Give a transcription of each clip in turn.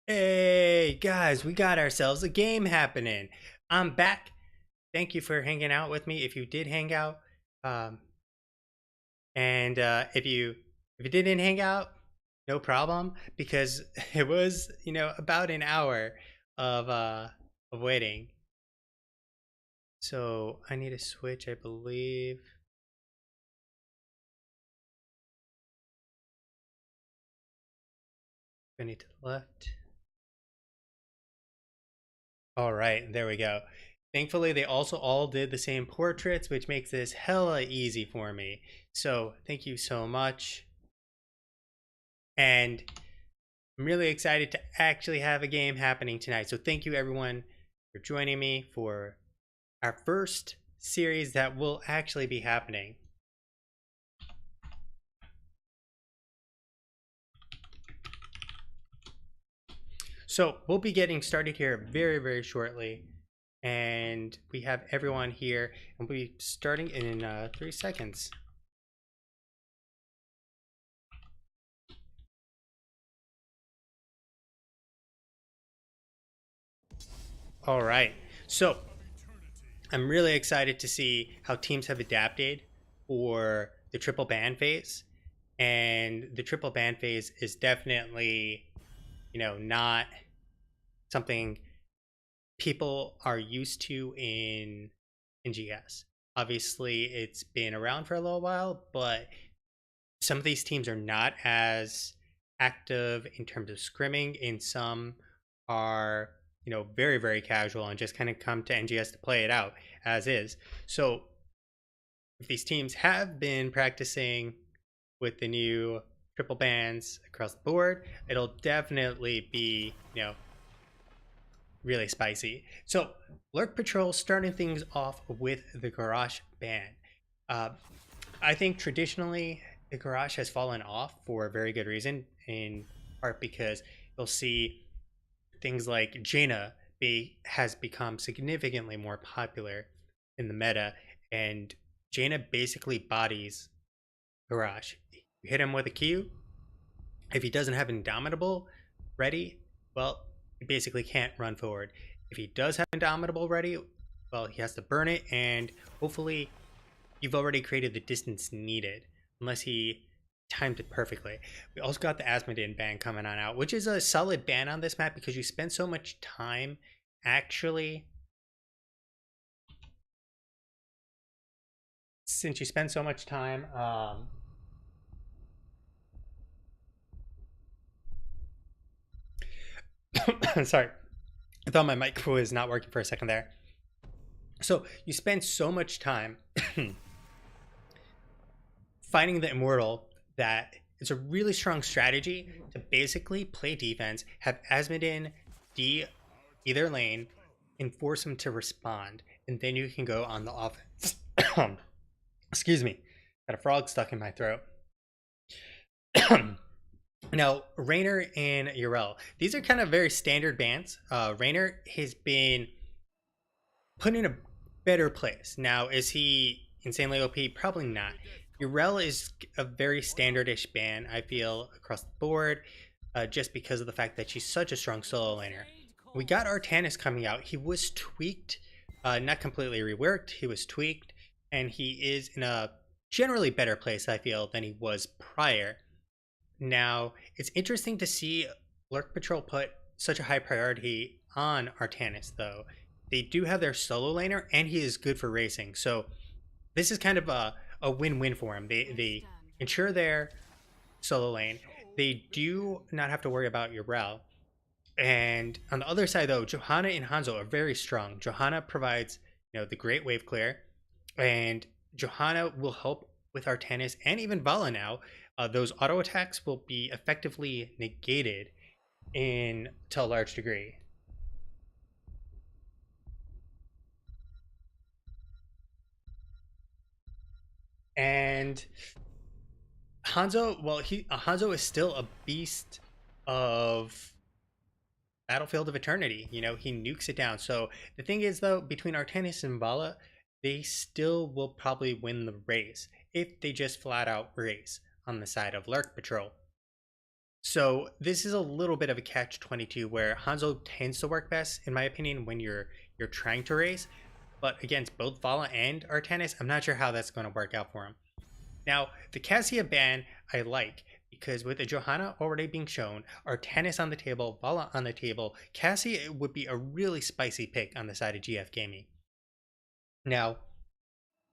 Hey guys, we got ourselves a game happening. I'm back. Thank you for hanging out with me. If you did hang out, um, and if you didn't hang out, no problem because it was about an hour of uh of waiting. So I need to switch, I believe. I need to the left. All right, there we go. Thankfully, they also all did the same portraits, which makes this hella easy for me. So thank you so much. And I'm really excited to actually have a game happening tonight. So thank you everyone for joining me for our first series that will actually be happening. So we'll be getting started here very, very shortly. And we have everyone here, and we'll be starting in 3 seconds. All right. So I'm really excited to see how teams have adapted for the triple ban phase. And the triple ban phase is definitely, not something people are used to in NGS. Obviously, it's been around for a little while, but some of these teams are not as active in terms of scrimming, and some are, very, very casual and just kind of come to NGS to play it out as is. So, if these teams have been practicing with the new triple bans across the board, it'll definitely be, really spicy. So, Lurk Patrol starting things off with the Garage ban. Uh, I think traditionally the Garage has fallen off for a very good reason, in part because you'll see things like Jaina has become significantly more popular in the meta, and Jaina basically bodies Garage. You hit him with a Q. If he doesn't have Indomitable ready, well, he basically can't run forward. If he does have Indomitable ready, well, he has to burn it, and hopefully you've already created the distance needed, unless he timed it perfectly. We also got the Asmodin ban coming on out, which is a solid ban on this map because you spend so much time actually. Since you spend so much time sorry, I thought my mic was not working for a second there. So you spend so much time finding the immortal that it's a really strong strategy to basically play defense, have Asmodin D either lane, and force him to respond, and then you can go on the offense. Excuse me, got a frog stuck in my throat. Now, Raynor and Urel, these are kind of very standard bans. Raynor has been put in a better place. Now, is he insanely OP? Probably not. Urel is a very standardish ban, I feel, across the board, just because of the fact that she's such a strong solo laner. We got Artanis coming out. He was tweaked, not completely reworked. He was tweaked, and he is in a generally better place, I feel, than he was prior. Now, it's interesting to see Lurk Patrol put such a high priority on Artanis, though. They do have their solo laner, and he is good for racing. So this is kind of a win-win for him. They ensure their solo lane. They do not have to worry about Urel. And on the other side, though, Johanna and Hanzo are very strong. Johanna provides, the great wave clear, and Johanna will help with Artanis and even Vala now. Those auto attacks will be effectively negated in to a large degree. And Hanzo, well, Hanzo is still a beast of Battlefield of Eternity. He nukes it down. So the thing is, though, between Artanis and Vala, they still will probably win the race if they just flat out race on the side of Lurk Patrol. So this is a little bit of a catch-22 where Hanzo tends to work best, in my opinion, when you're trying to race. But against both Vala and Artanis, I'm not sure how that's going to work out for him. Now, the Cassia ban I like because with the Johanna already being shown, Artanis on the table, Vala on the table, Cassia would be a really spicy pick on the side of GF Gaming. Now,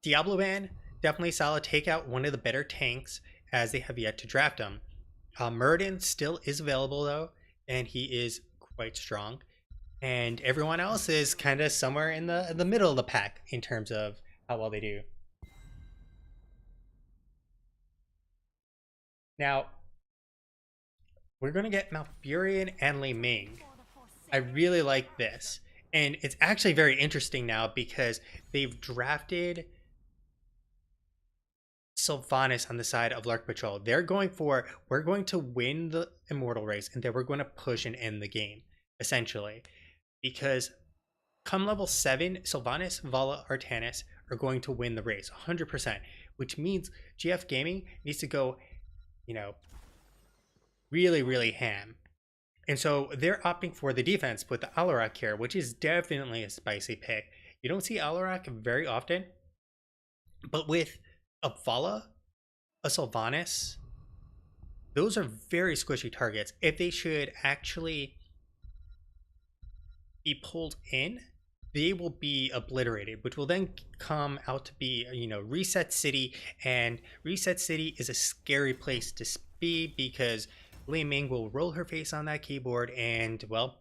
Diablo ban, definitely solid takeout, one of the better tanks as they have yet to draft him. Muradin still is available though, and he is quite strong. And everyone else is kind of somewhere in the middle of the pack in terms of how well they do. Now, we're going to get Malfurion and Li Ming. I really like this. And it's actually very interesting now because they've drafted Sylvanas on the side of Lurk Patrol. They're going for, we're going to win the Immortal race and then we're going to push and end the game, essentially. Because come level 7, Sylvanas, Vala, Artanis are going to win the race 100%, which means GF Gaming needs to go, really, really ham. And so they're opting for the defense with the Alarak here, which is definitely a spicy pick. You don't see Alarak very often, but with a Vala, a Sylvanas, those are very squishy targets. If they should actually be pulled in, they will be obliterated, which will then come out to be, Reset City. And Reset City is a scary place to be because Li Ming will roll her face on that keyboard and, well,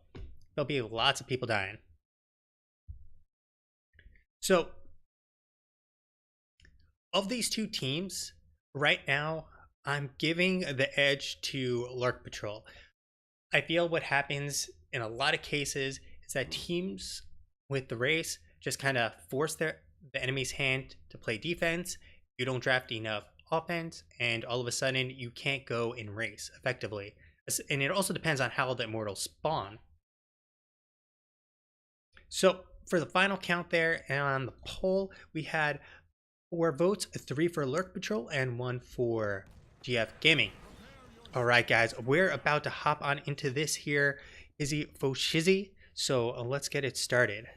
there'll be lots of people dying. So, of these two teams, right now, I'm giving the edge to Lurk Patrol. I feel what happens in a lot of cases is that teams with the race just kind of force the enemy's hand to play defense. You don't draft enough offense, and all of a sudden you can't go in race effectively. And it also depends on how the Immortals spawn. So for the final count there, and on the poll, we had 4 votes, 3 for Lurk Patrol and 1 for GF Gaming. All right, guys, we're about to hop on into this here Izzy Foshizzy. So let's get it started.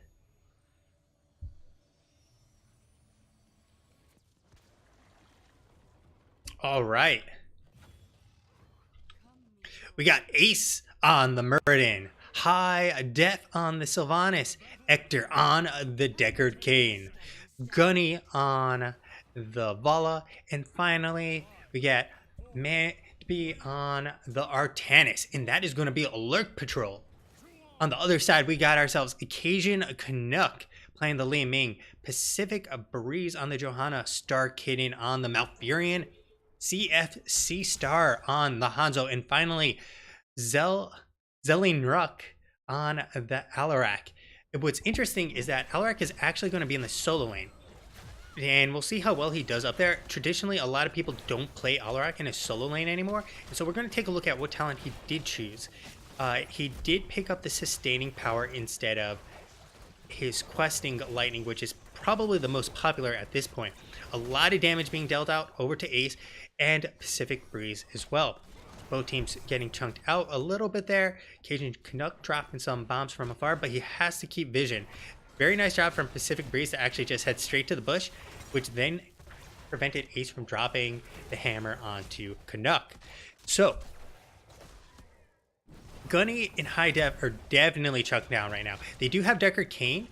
All right. We got Ace on the Muradin, High Def on the Sylvanas, Ector on the Deckard Cain, Gunny on the Vala, and finally we got Manby on the Artanis, and that is going to be a Lurk Patrol. On the other side, we got ourselves Cajun Canuck playing the Li Ming, Pacific Breeze on the Johanna, Star Kitten on the Malfurion, CFC Star on the Hanzo, and finally Zelinruk on the Alarak. What's interesting is that Alarak is actually going to be in the solo lane, and we'll see how well he does up there. Traditionally, a lot of people don't play Alarak in a solo lane anymore, and so we're going to take a look at what talent he did choose. He did pick up the sustaining power instead of his questing lightning, which is probably the most popular at this point. A lot of damage being dealt out over to Ace and Pacific Breeze as well. Both teams getting chunked out a little bit there. Cajun Canuck dropping some bombs from afar, but he has to keep vision. Very nice job from Pacific Breeze to actually just head straight to the bush, which then prevented Ace from dropping the hammer onto Canuck. So Gunny and High Def are definitely chucked down right now. They do have Deckard Cain,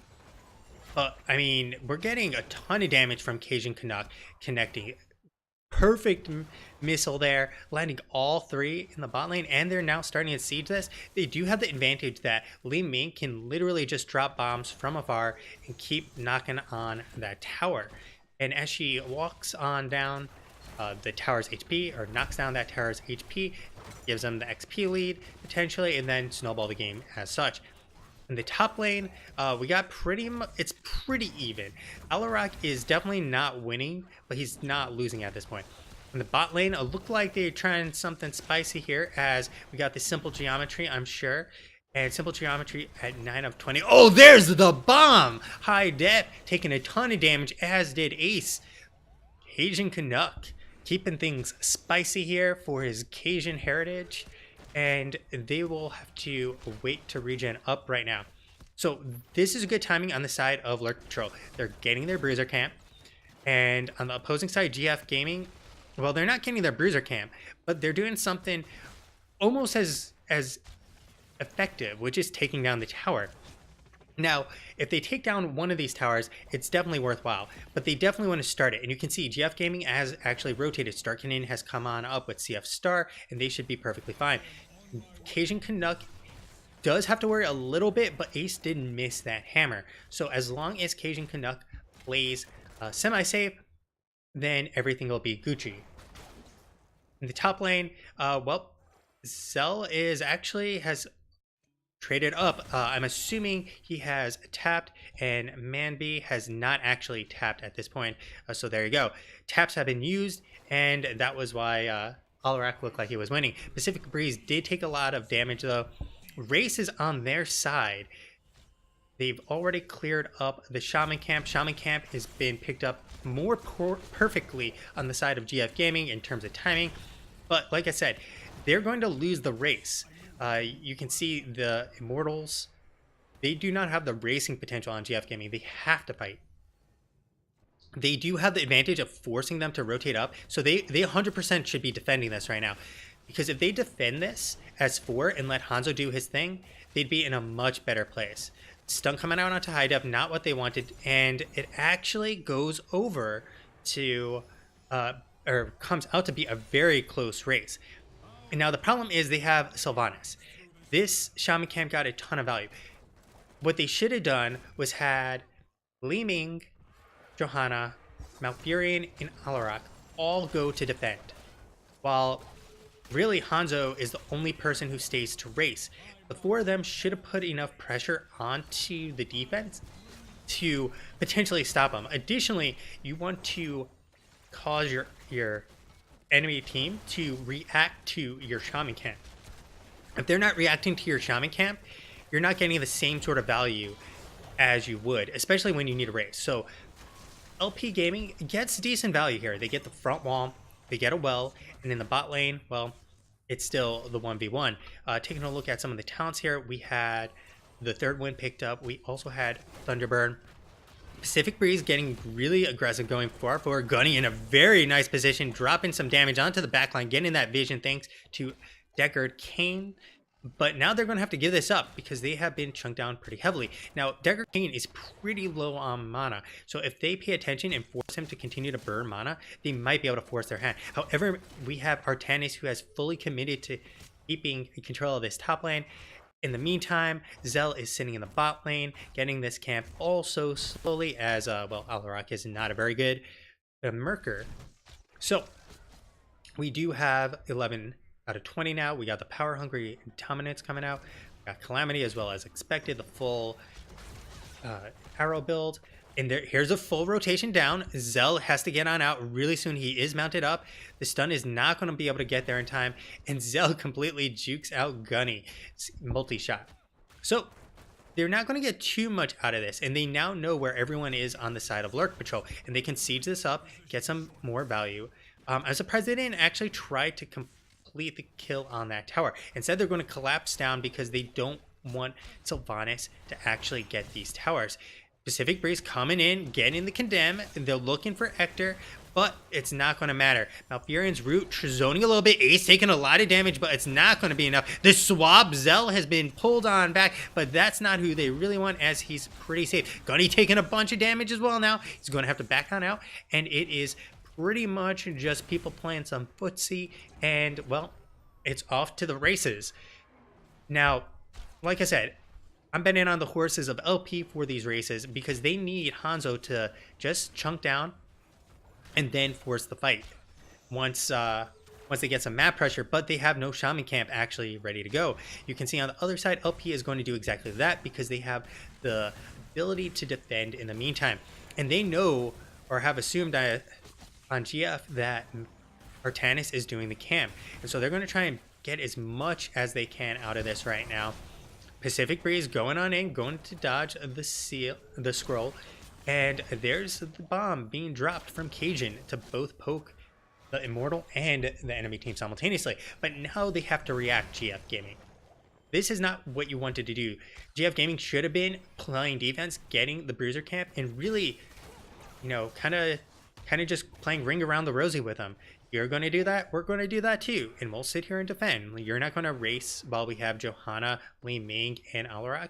but I mean, we're getting a ton of damage from Cajun Canuck connecting. Perfect missile there, landing all 3 in the bot lane, and they're now starting to siege this. They do have the advantage that Li Ming can literally just drop bombs from afar and keep knocking on that tower. And as she walks on down the tower's HP, or knocks down that tower's HP, gives them the XP lead potentially, and then snowball the game as such. In the top lane, we got it's pretty even. Alarak is definitely not winning, but he's not losing at this point. In the bot lane, it looked like they're trying something spicy here, as we got the simple geometry, I'm sure. And simple geometry at 9 of 20. Oh, there's the bomb! High Def taking a ton of damage, as did Ace. Cajun Canuck keeping things spicy here for his Cajun heritage. and they will have to wait to regen up right now. So this is a good timing on the side of Lurk Patrol. They're getting their bruiser camp, and on the opposing side, GF Gaming, well, they're not getting their bruiser camp, but they're doing something almost as effective, which is taking down the tower. Now, if they take down one of these towers, it's definitely worthwhile, but they definitely want to start it. And you can see GF Gaming has actually rotated. Starkinen has come on up with CF Star, and they should be perfectly fine. Cajun Canuck does have to worry a little bit, but Ace did miss that hammer. So as long as Cajun Canuck plays semi-safe, then everything will be Gucci. In the top lane, well, Zell is actually has traded up. I'm assuming he has tapped, and Manby has not actually tapped at this point. So there you go. Taps have been used, and that was why Alarak looked like he was winning. Pacific Breeze did take a lot of damage, though. Race is on their side. They've already cleared up the Shaman Camp. Shaman Camp has been picked up more perfectly on the side of GF Gaming in terms of timing. But like I said, they're going to lose the race. You can see the Immortals, they do not have the racing potential on GF Gaming. They have to fight. They do have the advantage of forcing them to rotate up, so they 100% should be defending this right now. Because if they defend this as 4 and let Hanzo do his thing, they'd be in a much better place. Stun coming out onto high def, not what they wanted, and it actually goes over to, or comes out to be a very close race. And now the problem is they have Sylvanas. This Shaman Camp got a ton of value. What they should have done was had Li Ming, Johanna, Malfurion, and Alarak all go to defend. While really Hanzo is the only person who stays to race. The 4 of them should have put enough pressure onto the defense to potentially stop them. Additionally, you want to cause your enemy team to react to your Shaman Camp. If they're not reacting to your Shaman Camp, you're not getting the same sort of value as you would, especially when you need a race. So LP Gaming gets decent value here. They get the front wall, they get a well, and in the bot lane, well, it's still the 1v1. Taking a look at some of the talents here, we had the third win picked up. We also had Thunderbird. Pacific Breeze getting really aggressive, going far forward. Gunny in a very nice position, dropping some damage onto the backline, getting that vision thanks to Deckard Cain. But now they're going to have to give this up because they have been chunked down pretty heavily. Now, Deckard Cain is pretty low on mana. So if they pay attention and force him to continue to burn mana, they might be able to force their hand. However, we have Artanis, who has fully committed to keeping control of this top lane. In the meantime, Zell is sitting in the bot lane, getting this camp also slowly as, well, Alarak is not a very good Merker. So, we do have 11 out of 20 now. We got the Power Hungry Dominance coming out. We got Calamity as well as expected, the full arrow build. And here's a full rotation down. Zell has to get on out really soon. He is mounted up. The stun is not going to be able to get there in time. And Zell completely jukes out Gunny. Multi-shot. So, they're not going to get too much out of this. And they now know where everyone is on the side of Lurk Patrol. And they can siege this up, get some more value. I'm surprised they didn't actually try to complete the kill on that tower. Instead, they're going to collapse down because they don't want Sylvanas to actually get these towers. Pacific Breeze coming in, getting the condemn. They're looking for Hector, but it's not going to matter. Malfurion's root zoning a little bit. Ace taking a lot of damage, but it's not going to be enough. The swab Zell has been pulled on back, but that's not who they really want, as he's pretty safe. Gunny taking a bunch of damage as well now. He's going to have to back on out, and it is pretty much just people playing some footsie, and, well, it's off to the races. Now, like I said, I'm betting on the horses of LP for these races because they need Hanzo to just chunk down and then force the fight once they get some map pressure, but they have no Shaman Camp actually ready to go. You can see on the other side, LP is going to do exactly that because they have the ability to defend in the meantime. And they know, or have assumed on GF, that Artanis is doing the camp. And so they're going to try and get as much as they can out of this right now. Pacific Breeze going on in, going to dodge the scroll, and there's the bomb being dropped from Cajun to both poke the Immortal and the enemy team simultaneously. But now they have to react, GF Gaming. This is not what you wanted to do. GF Gaming should have been playing defense, getting the Bruiser camp, and really, you know, kind of just playing ring around the rosy with them. You're going to do that, we're going to do that too, and we'll sit here and defend. You're not going to race while we have Johanna, Li Ming, and Alarak.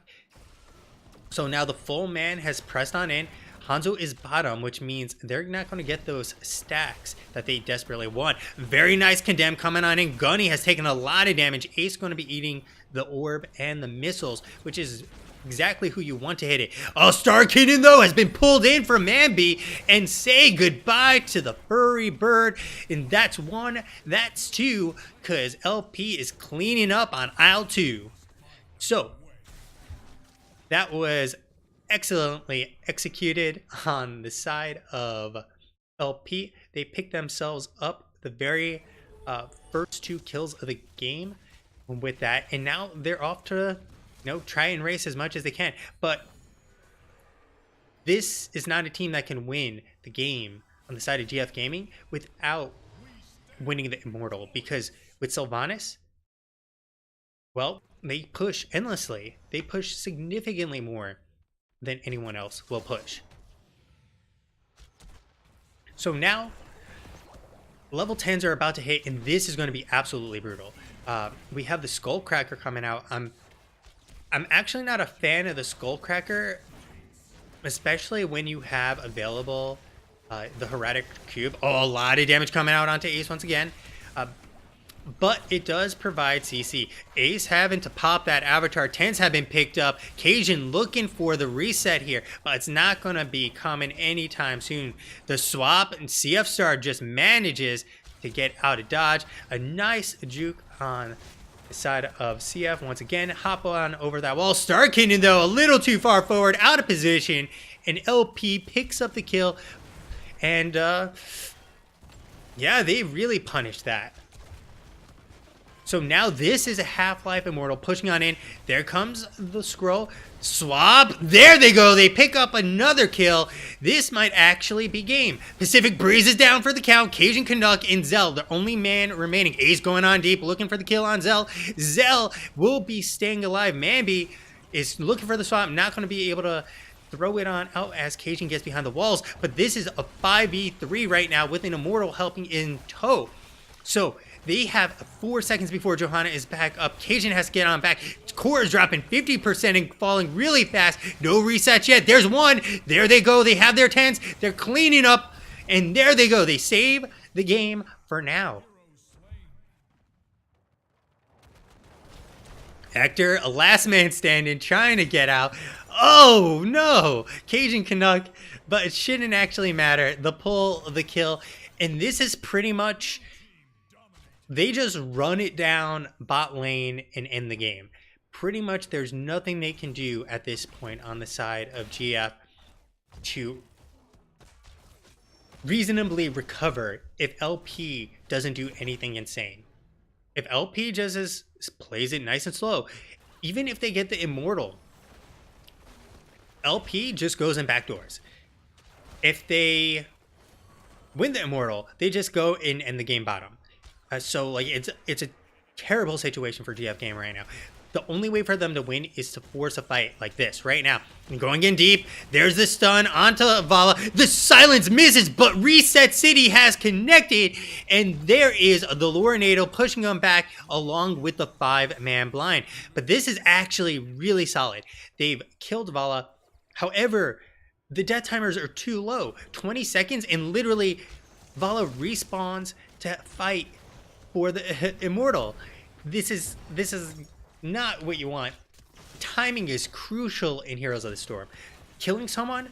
So now the full man has pressed on in. Hanzo is bottom, which means they're not going to get those stacks that they desperately want. Very nice condemn coming on in. Gunny has taken a lot of damage. Ace going to be eating the orb and the missiles, which is exactly who you want to hit it. Oh, Star Kitten, though, has been pulled in for Manby, and say goodbye to the furry bird. And that's one, that's two, because LP is cleaning up on aisle 2. So, that was excellently executed on the side of LP. They picked themselves up the very first 2 kills of the game with that, and now they're off to, you know, try and race as much as they can. But this is not a team that can win the game on the side of GF Gaming without winning the Immortal, because with Sylvanas, well, they push endlessly. They push significantly more than anyone else will push. So now level 10s are about to hit, and this is going to be absolutely brutal. We have the Skullcracker coming out. I'm actually not a fan of the Skullcracker, especially when you have available the Heretic Cube. Oh, a lot of damage coming out onto Ace once again. But it does provide CC. Ace having to pop that Avatar. 10s have been picked up. Cajun looking for the reset here, but it's not going to be coming anytime soon. The swap, and CF Star just manages to get out of dodge. A nice juke on the side of CF. Once again, hop on over that wall. Star Kitten, though, a little too far forward, out of position. And LP picks up the kill. And, yeah, they really punished that. So now this is a Half-Life Immortal pushing on in. There comes the scroll. Swap. There they go. They pick up another kill. This might actually be game. Pacific Breeze is down for the count. Cajun Canuck and Zell, the only man remaining. Ace going on deep, looking for the kill on Zell. Zell will be staying alive. Manby is looking for the swap. Not going to be able to throw it on out as Cajun gets behind the walls. But this is a 5v3 right now with an Immortal helping in tow. So they have 4 seconds before Johanna is back up. Cajun has to get on back. Core is dropping 50% and falling really fast. No resets yet. There's one. There they go. They have their 10s. They're cleaning up. And there they go. They save the game for now. Hector, a last man standing, trying to get out. Oh, no. Cajun Canuck. But it shouldn't actually matter. The pull, the kill. And this is pretty much... they just run it down bot lane and end the game. Pretty much there's nothing they can do at this point on the side of GF to reasonably recover if LP doesn't do anything insane. If LP just plays it nice and slow, even if they get the Immortal, LP just goes in backdoors. If they win the Immortal, they just go in and end the game bottom. So like it's a terrible situation for GF Game right now. The only way for them to win is to force a fight like this right now. And going in deep, there's the stun onto Vala. The silence misses, but Reset City has connected, and there is the Lorenado pushing them back along with the 5-man blind. But this is actually really solid. They've killed Vala. However, the death timers are too low. 20 seconds, and literally Vala respawns to fight for the Immortal. This is not what you want. Timing is crucial in Heroes of the Storm. Killing someone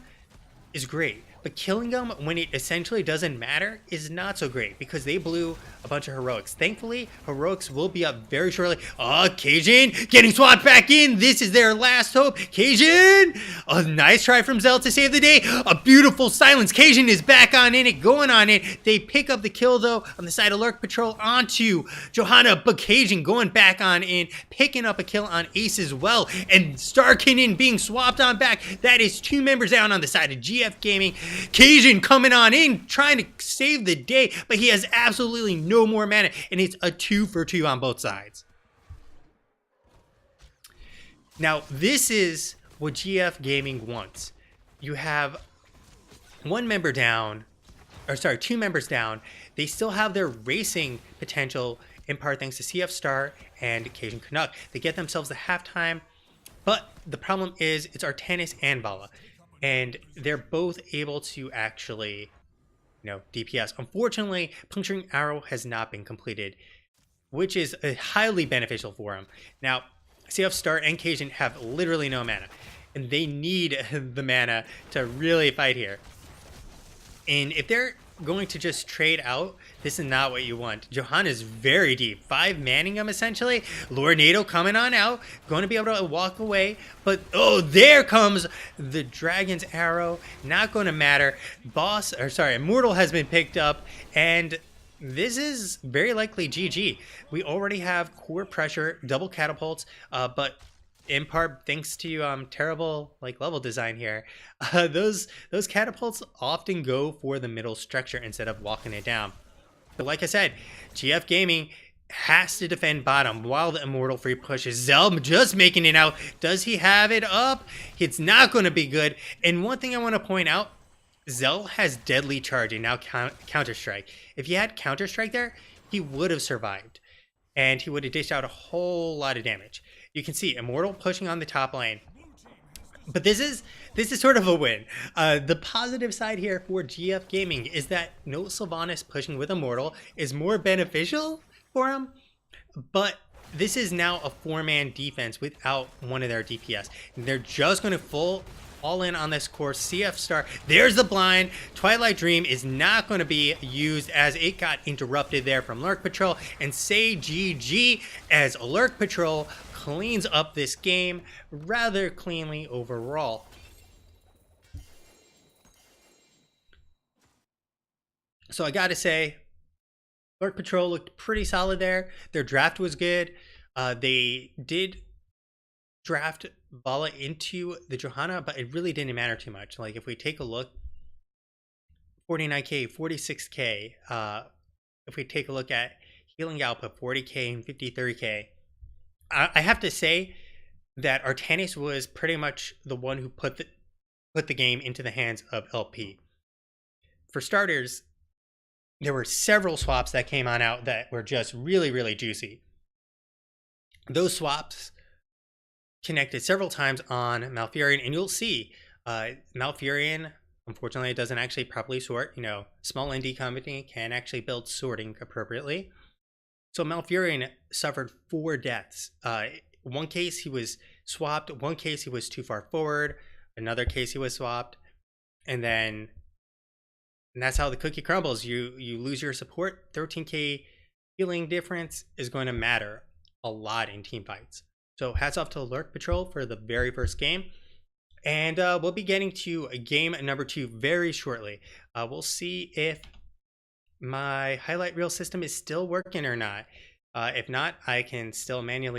is great, but killing them when it essentially doesn't matter is not so great, because they blew a bunch of heroics. Thankfully, heroics will be up very shortly. Oh, Cajun getting swapped back in. This is their last hope. Cajun, a nice try from Zell to save the day. A beautiful silence. Cajun is back on in it, going on it. They pick up the kill, though, on the side of Lurk Patrol onto Johanna, but Cajun going back on in, picking up a kill on Ace as well, and Starkinen being swapped on back. That is 2 members down on the side of GF Gaming. Cajun coming on in, trying to save the day, but he has absolutely no more mana, and it's a 2-for-2 on both sides. Now, this is what GF Gaming wants. You have one member down, or sorry, 2 members down. They still have their racing potential in part thanks to CF Star and Cajun Canuck. They get themselves the halftime, but the problem is it's Artanis and Vala, and they're both able to actually, DPS. Unfortunately, Puncturing Arrow has not been completed, which is highly beneficial for him. Now, CF Star and Cajun have literally no mana, and they need the mana to really fight here. And if they're going to just trade out, this is not what you want. Johanna is very deep. 5 manning him essentially. Lornado coming on out. Going to be able to walk away. But, oh, there comes the Dragon's Arrow. Not going to matter. Immortal has been picked up. And this is very likely GG. We already have core pressure, double catapults, but in part thanks to terrible level design here, those catapults often go for the middle structure instead of walking it down. But like I said, GF Gaming has to defend bottom while the Immortal free pushes. Zell just making it out. Does he have it up? It's not going to be good. And one thing I want to point out, Zell has Deadly Charge and now Counter Strike. If he had Counter Strike there, he would have survived, and he would have dished out a whole lot of damage. You can see Immortal pushing on the top lane. But this is sort of a win. The positive side here for GF Gaming is that no Sylvanas pushing with Immortal is more beneficial for him. But this is now a 4-man defense without one of their DPS. And they're just going to all in on this course. CF Star, there's the blind. Twilight Dream is not going to be used as it got interrupted there from Lurk Patrol. And say GG as Lurk Patrol cleans up this game rather cleanly overall. So I gotta say, Lurk Patrol looked pretty solid there. Their draft was good. They did draft Vala into the Johanna, but it really didn't matter too much. If we take a look, 49k, 46k, if we take a look at healing output, 40k and 53k, I have to say that Artanis was pretty much the one who put the game into the hands of LP. For starters, there were several swaps that came on out that were just really, really juicy. Those swaps connected several times on Malfurion, and you'll see Malfurion, unfortunately, it doesn't actually properly sort. Small indie company can actually build sorting appropriately. So Malfurion suffered 4 deaths. One case he was swapped, one case he was too far forward, another case he was swapped, and that's how the cookie crumbles. You lose your support. 13k healing difference is going to matter a lot in team fights. So hats off to Lurk Patrol for the very first game. And we'll be getting to game number 2 very shortly. We'll see if my highlight reel system is still working or not. If not, I can still manually